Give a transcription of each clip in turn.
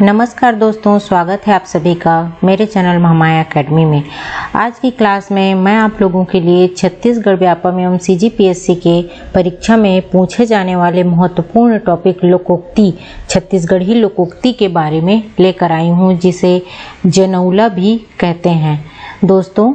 नमस्कार दोस्तों, स्वागत है आप सभी का मेरे चैनल महामाया एकेडमी में। आज की क्लास में मैं आप लोगों के लिए छत्तीसगढ़ व्यापम एवं सीजीपीएससी के परीक्षा में पूछे जाने वाले महत्वपूर्ण टॉपिक लोकोक्ति, छत्तीसगढ़ी लोकोक्ति के बारे में लेकर आई हूँ, जिसे जनौला भी कहते हैं। दोस्तों,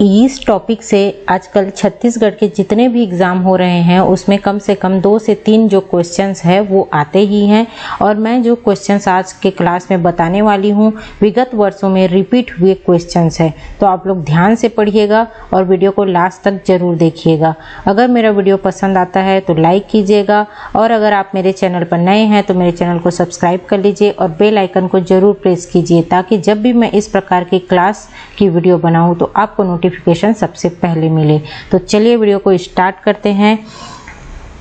इस टॉपिक से आजकल छत्तीसगढ़ के जितने भी एग्ज़ाम हो रहे हैं उसमें कम से कम 2 से 3 जो क्वेश्चंस है वो आते ही हैं। और मैं जो क्वेश्चंस आज के क्लास में बताने वाली हूँ विगत वर्षों में रिपीट हुए क्वेश्चंस है, तो आप लोग ध्यान से पढ़िएगा और वीडियो को लास्ट तक जरूर देखिएगा। अगर मेरा वीडियो पसंद आता है तो लाइक कीजिएगा, और अगर आप मेरे चैनल पर नए हैं तो मेरे चैनल को सब्सक्राइब कर लीजिए और बेल आइकन को जरूर प्रेस कीजिए, ताकि जब भी मैं इस प्रकार की क्लास की वीडियो बनाऊँ तो आपको नोटिफिकेशन सबसे पहले मिले। तो चलिए वीडियो को स्टार्ट करते हैं।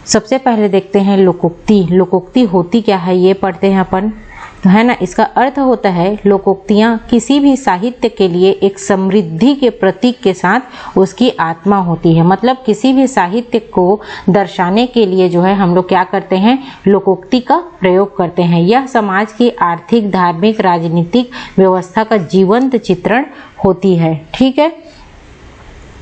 सबसे पहले देखते हैं लोकोक्ति। लोकोक्ति होती क्या है ये पढ़ते हैं अपन, तो है ना। इसका अर्थ होता है लोकोक्तियाँ किसी भी साहित्य के लिए एक समृद्धि के प्रतीक के साथ उसकी आत्मा होती है। मतलब किसी भी साहित्य को दर्शाने के लिए जो है हम लोग क्या करते हैं, लोकोक्ति का प्रयोग करते हैं। यह समाज की आर्थिक, धार्मिक, राजनीतिक व्यवस्था का जीवंत चित्रण होती है। ठीक है,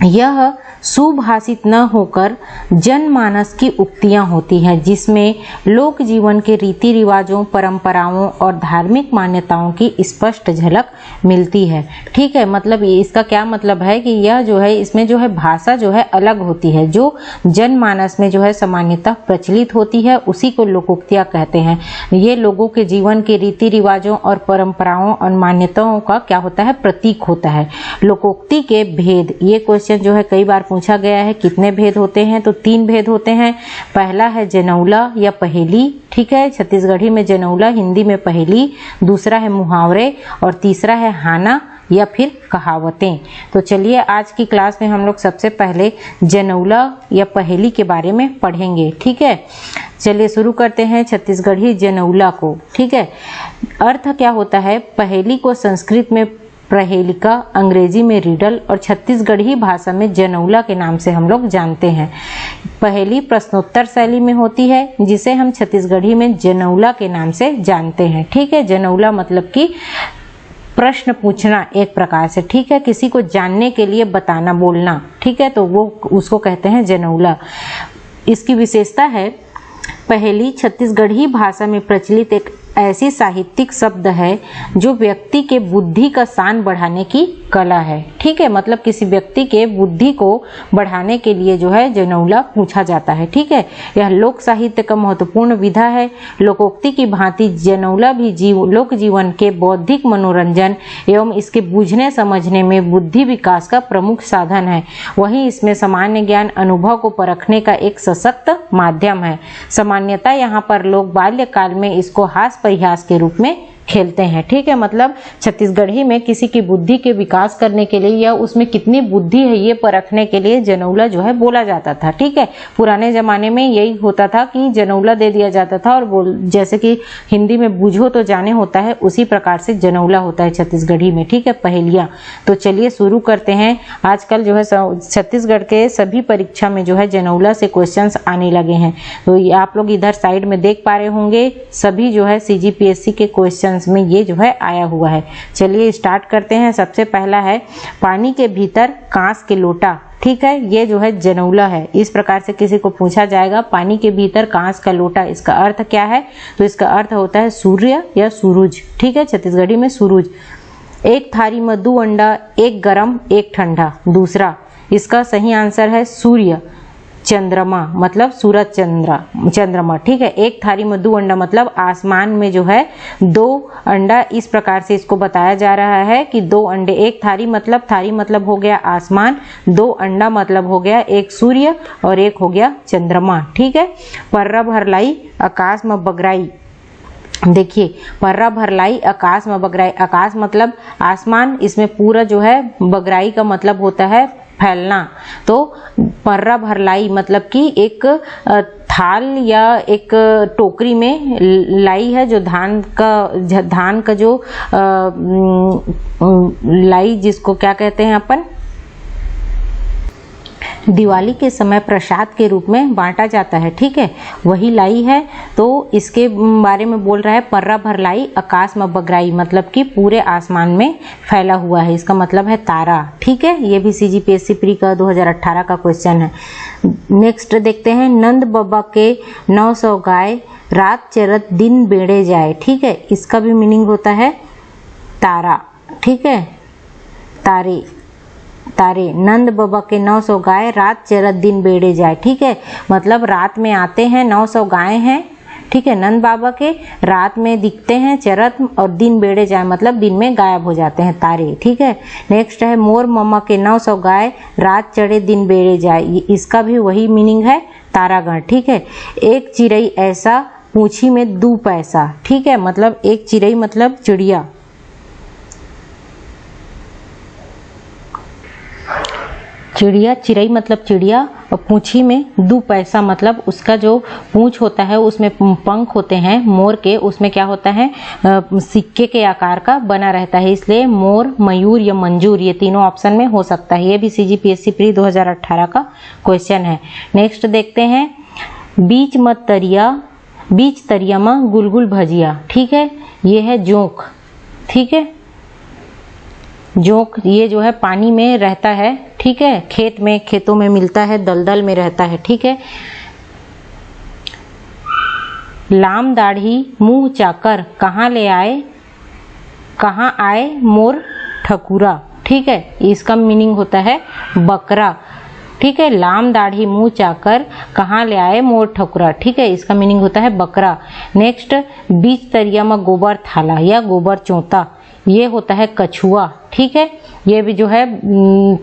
यह सुभाषित न होकर जनमानस की उक्तियां होती हैं, जिसमें लोक जीवन के रीति रिवाजों, परंपराओं और धार्मिक मान्यताओं की स्पष्ट झलक मिलती है। ठीक है, मतलब इसका क्या मतलब है कि यह जो है इसमें जो है भाषा जो है अलग होती है, जो जनमानस में जो है सामान्यतः प्रचलित होती है, उसी को लोकोक्तियां कहते हैं। ये लोगों के जीवन के रीति रिवाजों और परंपराओं और मान्यताओं का क्या होता है, प्रतीक होता है। लोकोक्ति के भेद, ये क्वेश्चन जो है कई बार पूछा गया है। कितने भेद होते हैं, तो 3 भेद होते हैं। पहला है जनौला या पहेली। ठीक है, छत्तीसगढ़ी में जनौला, हिंदी में पहेली। दूसरा है मुहावरे और तीसरा है हाना या फिर कहावतें। तो चलिए आज की क्लास में हम लोग सबसे पहले जनौला या पहेली के बारे में पढ़ेंगे। ठीक है, चलिए शुरू करते हैं छत्तीसगढ़ी जनौला को। ठीक है, अर्थ क्या होता है, पहेली को संस्कृत में प्रहेलिका, अंग्रेजी में रिडल और छत्तीसगढ़ी भाषा में जनौला के नाम से हम लोग जानते हैं। पहेली प्रश्नोत्तर शैली में होती है, जिसे हम छत्तीसगढ़ी में जनौला के नाम से जानते हैं। ठीक है, जनौला मतलब कि प्रश्न पूछना एक प्रकार से। ठीक है, किसी को जानने के लिए बताना, बोलना। ठीक है, तो वो उसको कहते हैं जनौला। इसकी विशेषता है, पहेली छत्तीसगढ़ी भाषा में प्रचलित एक ऐसी साहित्यिक शब्द है जो व्यक्ति के बुद्धि का शान बढ़ाने की कला है। ठीक है, मतलब किसी व्यक्ति के बुद्धि को बढ़ाने के लिए जो है जनौला पूछा जाता है। ठीक है, यह लोक साहित्य का महत्वपूर्ण विधा है। लोकोक्ति की भांति जनौला भी लोक जीवन के बौद्धिक मनोरंजन एवं इसके बूझने समझने में बुद्धि विकास का प्रमुख साधन है। वहीं इसमें सामान्य ज्ञान, अनुभव को परखने का एक सशक्त माध्यम है। सामान्यतः यहाँ पर लोग बाल्यकाल में इसको हास्य परिहास के रूप में खेलते हैं। ठीक है, मतलब छत्तीसगढ़ी में किसी की बुद्धि के विकास करने के लिए या उसमें कितनी बुद्धि है ये परखने के लिए जनौला जो है बोला जाता था। ठीक है, पुराने जमाने में यही होता था कि जनौला दे दिया जाता था, और जैसे कि हिंदी में बूझो तो जाने होता है, उसी प्रकार से जनौला होता है छत्तीसगढ़ी में। ठीक है, पहेलियाँ। तो चलिए शुरू करते हैं। आजकल जो है छत्तीसगढ़ के सभी परीक्षा में जो है जनौला से क्वेश्चन आने लगे हैं। तो आप लोग इधर साइड में देख पा रहे होंगे, सभी जो है सीजीपीएससी के क्वेश्चन में ये जो है आया हुआ है। चलिए स्टार्ट करते हैं। सबसे पहला है, पानी के भीतर कांच के लोटा। ठीक है, ये जो है जनौला है। इस प्रकार से किसी को पूछा जाएगा, पानी के भीतर कांच का लोटा, इसका अर्थ क्या है, तो इसका अर्थ होता है सूर्य या सूरज। ठीक है, छत्तीसगढ़ी में सूरज। एक थारी में 2 अंडा, एक गरम एक ठंडा। दूसरा, इसका सही आंसर है सूर्य। चंद्रमा मतलब सूरज, चंद्रमा। ठीक है, एक थारी में 2 अंडा मतलब आसमान में जो है 2 अंडा। इस प्रकार से इसको बताया जा रहा है कि 2 अंडे, एक थारी मतलब हो गया आसमान, 2 अंडा मतलब हो गया एक सूर्य और एक हो गया चंद्रमा। ठीक है, पर्रा भरलाई आकाश में बगराई। देखिए, पर्रा भरलाई आकाश में बगराई। आकाश मतलब आसमान, इसमें पूरा जो है बगराई का मतलब होता है फैलना। तो पर्रा भरलाई मतलब कि एक थाल या एक टोकरी में लाई है, जो धान का जो लाई, जिसको क्या कहते हैं अपन, दिवाली के समय प्रसाद के रूप में बांटा जाता है। ठीक है, वही लाई है। तो इसके बारे में बोल रहा है, पर्रा भर लाई आकाश में बगराई, मतलब कि पूरे आसमान में फैला हुआ है, इसका मतलब है तारा। ठीक है, ये भी CGPSC प्री का 2018 का क्वेश्चन है। नेक्स्ट देखते हैं, नंद बाबा के 900 गाय रात चरत दिन बेड़े जाए। ठीक है, इसका भी मीनिंग होता है तारा। ठीक है, तारे तारे। नंद बाबा के 900 गाय रात चरत दिन बेड़े जाए। ठीक है, मतलब रात में आते हैं, 900 गाय हैं। ठीक है, नंद बाबा के रात में दिखते हैं चरत, और दिन बेड़े जाए मतलब दिन में गायब हो जाते हैं, तारे। ठीक है, नेक्स्ट है, मोर मम्मा के 900 गाय रात चढ़े दिन बेड़े जाए। इसका भी वही मीनिंग है, तारागण। ठीक है, एक चिड़ई ऐसा पूंछी में 2 पैसा। ठीक है, मतलब एक चिड़ई मतलब चिड़िया, चिड़ई मतलब चिड़िया, और पूंछी में 2 पैसा मतलब उसका जो पूंछ होता है उसमें पंख होते हैं मोर के, उसमें क्या होता है, सिक्के के आकार का बना रहता है, इसलिए मोर, मयूर या मंजूर, ये तीनों ऑप्शन में हो सकता है। ये भी CGPSC प्री 2018 का क्वेश्चन है। नेक्स्ट देखते हैं, बीच तरिया में गुलगुल भजिया। ठीक है, ये है जोंक। ठीक है, जोंक ये जो है पानी में रहता है। ठीक है, खेतों में मिलता है, दलदल में रहता है। ठीक है, लाम दाढ़ी मुंह चाकर कहाँ आए मोर ठकुरा। ठीक है, इसका मीनिंग होता है बकरा। ठीक है, लाम दाढ़ी मुंह चाकर कहाँ ले आए मोर ठकुरा। ठीक है, इसका मीनिंग होता है बकरा। नेक्स्ट, बीच तरिया में गोबर थाला या गोबर चौता, ये होता है कछुआ। ठीक है, ये भी जो है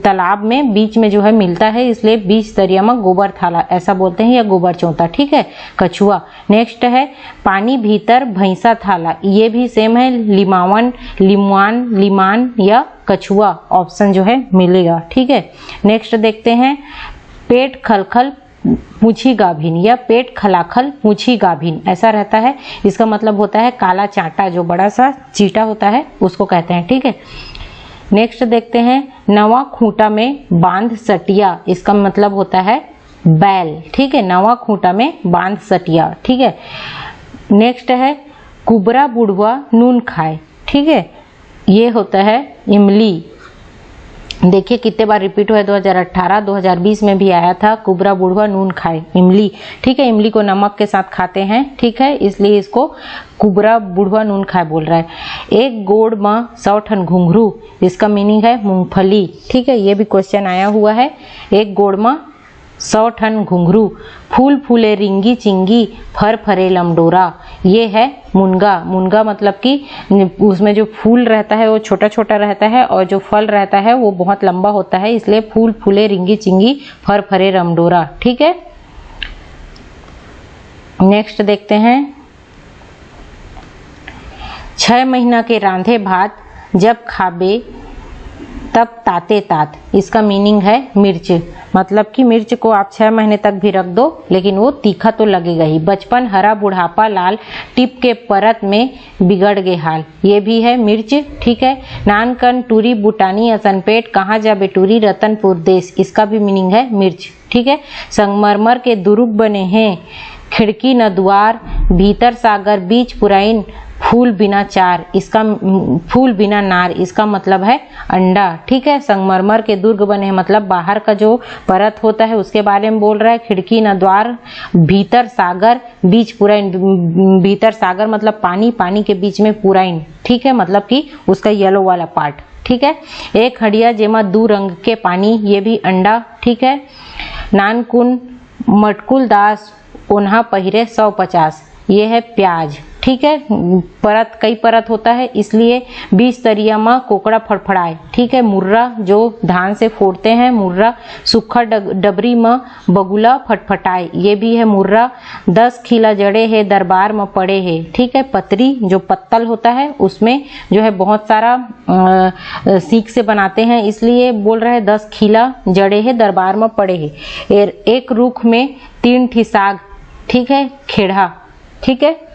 तालाब में बीच में जो है मिलता है, इसलिए बीच तरिया में गोबर थाला ऐसा बोलते हैं, या गोबर चौता। ठीक है, कछुआ। नेक्स्ट है, पानी भीतर भैंसा थाला, ये भी सेम है, लिमान या कछुआ ऑप्शन जो है मिलेगा। ठीक है, नेक्स्ट देखते हैं, पेट खलखल पूंछी गाभिन या पेट खलाखल पूंछी गाभिन, ऐसा रहता है। इसका मतलब होता है काला चांटा, जो बड़ा सा चीटा होता है उसको कहते हैं। ठीक है, नेक्स्ट देखते हैं, नवा खूंटा में बांध सटिया, इसका मतलब होता है बैल। ठीक है, नवा खूंटा में बांध सटिया। ठीक है, नेक्स्ट है, कुबरा बुढ़वा नून खाए। ठीक है, ये होता है इमली। देखिए कितने बार रिपीट हुआ है, 2018 2020 में भी आया था, कुबरा बुढ़वा नून खाए, इमली। ठीक है, इमली को नमक के साथ खाते हैं। ठीक है, इसलिए इसको कुबरा बुढ़वा नून खाए बोल रहा है। एक गोड़ में 100 ठन घुंघरू, इसका मीनिंग है मूंगफली। ठीक है, ये भी क्वेश्चन आया हुआ है। एक गोड़ में 100 ठन घुंघरू, फूल फूले रिंगी चिंगी, फर फरे लमडोरा, ये है मुनगा मतलब कि उसमें जो फूल रहता है वो छोटा छोटा रहता है, और जो फल रहता है वो बहुत लंबा होता है, इसलिए फूल फूले रिंगी चिंगी, फर फरे रमडोरा। ठीक है, नेक्स्ट देखते हैं, 6 महीना के रांधे भात जब खाबे तब ताते तात, इसका मीनिंग है मिर्च, मतलब कि मिर्च को आप 6 महीने तक भी रख दो लेकिन वो तीखा तो लगेगा ही। बचपन हरा बुढ़ापा लाल, टिप के परत में बिगड़ गए हाल, ये भी है मिर्च। ठीक है, नानकन टूरी बुटानी असनपेट, कहाँ जा बेटूरी रतनपुर देश, इसका भी मीनिंग है मिर्च। ठीक है, संगमरमर के दुरुग बने हैं, खिड़की न द्वार, भीतर सागर बीच पुराइन, फूल बिना चार, इसका फूल बिना नार, इसका मतलब है अंडा। ठीक है, संगमरमर के दुर्ग बने हैं मतलब बाहर का जो परत होता है उसके बारे में बोल रहा है। खिड़की न द्वार, भीतर सागर बीच पुराइन, भीतर सागर मतलब पानी, पानी के बीच में पुराइन। ठीक है, मतलब कि उसका येलो वाला पार्ट। ठीक है, एक हड़िया जेमा 2 रंग के पानी, ये भी अंडा। ठीक है, नानकुन मटकुल दास ओन्हा पहिरे 150, ये है प्याज। ठीक है, परत कई परत होता है इसलिए 20 तरिया में कोकड़ा फड़फड़ाए। ठीक है, मुर्रा जो धान से फोड़ते हैं मुर्रा, सूखा डबरी में बगुला फटफटाए, ये भी है मुर्रा। 10 खिला जड़े है दरबार में पड़े है। ठीक है, पतरी जो पत्तल होता है उसमें जो है बहुत सारा सीख से बनाते हैं इसलिए बोल रहे हैं 10 खिला जड़े है दरबार में पड़े है। एक रुख में 3 ठी साग, ठीक है, खेड़ा। ठीक है,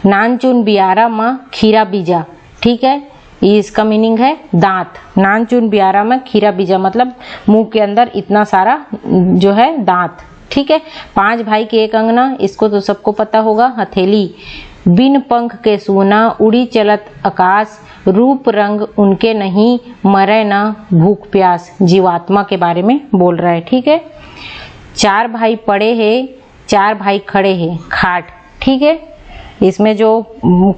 नानचुन बियारा माँ खीरा बीजा। ठीक है, इसका मीनिंग है दांत। नान चुन ब्यारा में खीरा बीजा मतलब मुंह के अंदर इतना सारा जो है दांत। ठीक है। 5 भाई के एक अंगना, इसको तो सबको पता होगा। हथेली, बिन पंख के सूना, उड़ी चलत आकाश, रूप रंग उनके नहीं, मरे ना भूख प्यास। जीवात्मा के बारे में बोल रहा है। ठीक है। 4 भाई पड़े हैं, 4 भाई खड़े हैं। खाट। ठीक है। इसमें जो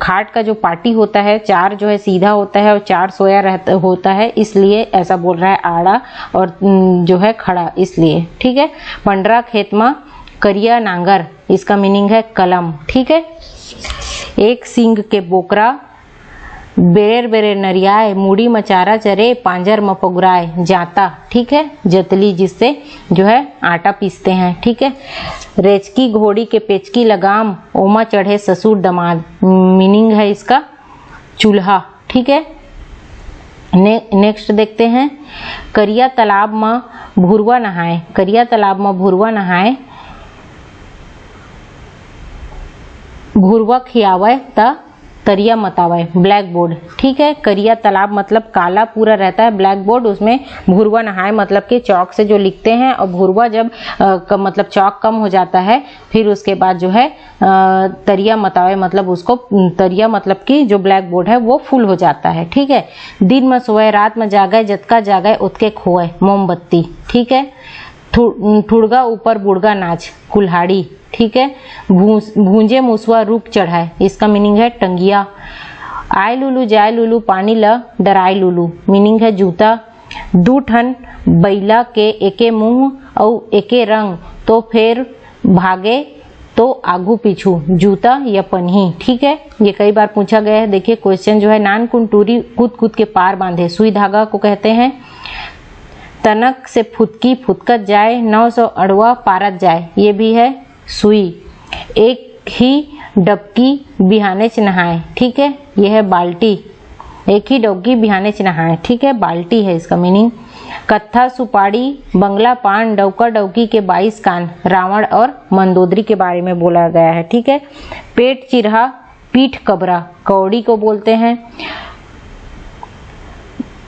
खाट का जो पाटी होता है, 4 जो है सीधा होता है और 4 सोया होता है, इसलिए ऐसा बोल रहा है आड़ा और जो है खड़ा इसलिए। ठीक है। 15 खेत में करिया नांगर, इसका मीनिंग है कलम। ठीक है। 1 सींग के बोकरा, बेरेर बेरेर नरियाए, मूड़ी में चारा चरे, पांजर में पगुराए। जाता। ठीक है। जतली, जिससे जो है आटा पीसते हैं। ठीक है। रेचकी घोड़ी के पेचकी लगाम, ओमा चढ़े ससुर दमाद, मीनिंग है इसका चूल्हा। ठीक है। नेक्स्ट देखते हैं। करिया तालाब में भुरवा नहाए, करिया तालाब में भुरवा नहाए, भुरवा खियावे त तरिया मतावे। Black board. ठीक है। करिया तालाब मतलब काला पूरा रहता है, ब्लैक बोर्ड उसमें भुरवा नहाए मतलब कि चौक से जो लिखते हैं, और भुरवा जब मतलब चौक कम हो जाता है फिर उसके बाद जो है तरिया मतावे मतलब उसको तरिया मतलब कि जो ब्लैक बोर्ड है वो फुल हो जाता है। ठीक है। दिन में सोए, रात में जागे, जतका जागे उतके खोए। मोमबत्ती। ठीक है। ठुड़गा ऊपर बुड़गा नाच, कुल्हाड़ी। ठीक है। भूंजे मुसवा रूप चढ़ाए, इसका मीनिंग है टंगिया। आय लुलू जाय लुलू, पानी ल डराय लुलू, मीनिंग है जूता। 2 ठन बैला के एके मुंह और एके रंग, तो फिर भागे तो आगू पीछू, जूता या पन्ही। ठीक है। ये कई बार पूछा गया है। देखिए क्वेश्चन जो है, नान कुंटूरी कूद कूद के पार बांधे, सुई धागा को कहते हैं। तनक से फुदकी फुदकत जाए, 900 अड़वा पारत जाए, ये भी है सुई। एक ही डबकी बिहाने च नहाए। ठीक है। यह है बाल्टी। एक ही डबकी बिहाने च नहाए। ठीक है। बाल्टी है इसका मीनिंग। कत्था सुपाड़ी, बंगला पान, डौका डौकी के 22 कान, रावण और मंदोदरी के बारे में बोला गया है। ठीक है। पेट चिरहा, पीठ कबरा, कौड़ी को बोलते हैं।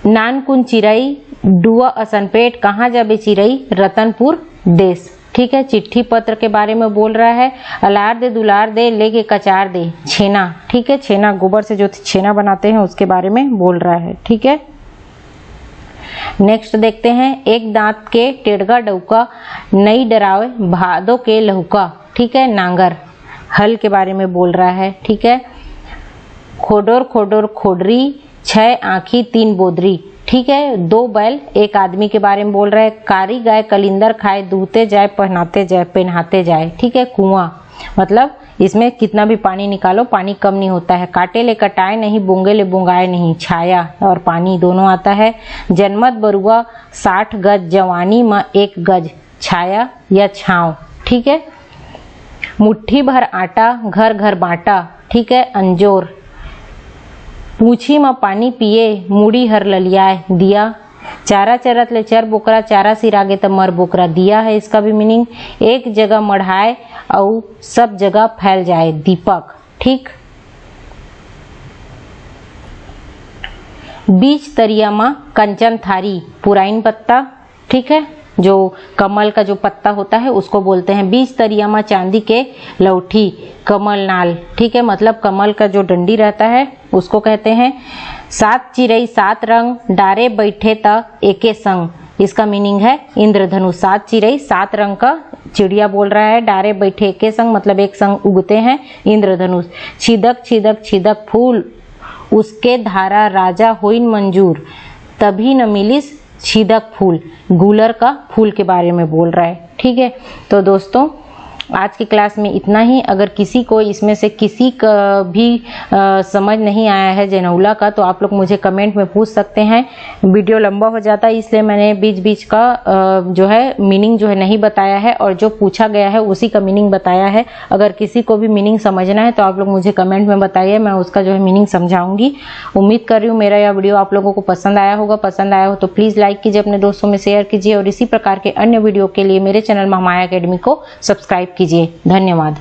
नानकुन चिरई, डुआ असनपेट, कहाँ जाबे चिरई, रतनपुर देश। ठीक है। चिट्ठी पत्र के बारे में बोल रहा है। अलार दे दुलार दे, लेके कचार दे, छेना। ठीक है। छेना गोबर से जो छेना बनाते हैं उसके बारे में बोल रहा है। ठीक है। नेक्स्ट देखते हैं। एक दांत के टेढ़गा डौका, नई डरावे भादो के लहुका। ठीक है। नांगर। हल के बारे में बोल रहा है। ठीक है। खोडोर खोडोर खोडरी, 6 आँखी 3 बोदरी। ठीक है। 2 बैल 1 आदमी के बारे में बोल रहा है। कारी गाय कलिंदर खाए, दूहते जाए पहनाते जाए। ठीक है। कुआं मतलब इसमें कितना भी पानी निकालो पानी कम नहीं होता है। काटे ले कटाए नहीं, बोंगे ले बोंगाए नहीं, छाया और पानी दोनों आता है। जन्मत बरुआ 60 गज, जवानी में 1 गज, छाया या छांव। ठीक है। मुट्ठी भर आटा, घर घर बांटा। ठीक है। अंजोर। पूछी में पानी पिए, मूड़ी हर ललियाए, दिया। चारा चरत ले चर बोकरा, चारा सिरागे त मर बोकरा, दिया है इसका भी मीनिंग। एक जगह मढ़ाए और सब जगह फैल जाए, दीपक। ठीक। बीच तरिया में कंचन थारी, पुराइन पत्ता। ठीक है। जो कमल का जो पत्ता होता है उसको बोलते हैं। बीच तरिया में चांदी के लौठी, कमल नाल। ठीक है। मतलब कमल का जो डंडी रहता है उसको कहते हैं। 7 चिरई 7 रंग, डारे बैठे त एके संग, इसका मीनिंग है इंद्रधनुष। 7 चिरई 7 रंग का चिड़िया बोल रहा है। डारे बैठे एके संग मतलब एक संग उगते हैं, इंद्रधनुष। छिदक छिदक छिदक फूल, उसके धारा राजा होइन मंजूर, तभी न मिलिस छिदक फूल, गूलर का फूल के बारे में बोल रहा है। ठीक है। तो दोस्तों आज की क्लास में इतना ही। अगर किसी को इसमें से किसी का भी समझ नहीं आया है जनौला का, तो आप लोग मुझे कमेंट में पूछ सकते हैं। वीडियो लंबा हो जाता है इसलिए मैंने बीच बीच का जो है मीनिंग जो है नहीं बताया है, और जो पूछा गया है उसी का मीनिंग बताया है। अगर किसी को भी मीनिंग समझना है तो आप लोग मुझे कमेंट में बताइए, मैं उसका जो है मीनिंग समझाऊंगी। उम्मीद कर रही हूँ मेरा यह वीडियो आप लोगों को पसंद आया होगा। पसंद आया हो तो प्लीज़ लाइक कीजिए, अपने दोस्तों में शेयर कीजिए, और इसी प्रकार के अन्य वीडियो के लिए मेरे चैनल महामाया अकेडमी को सब्सक्राइब कीजिए। धन्यवाद।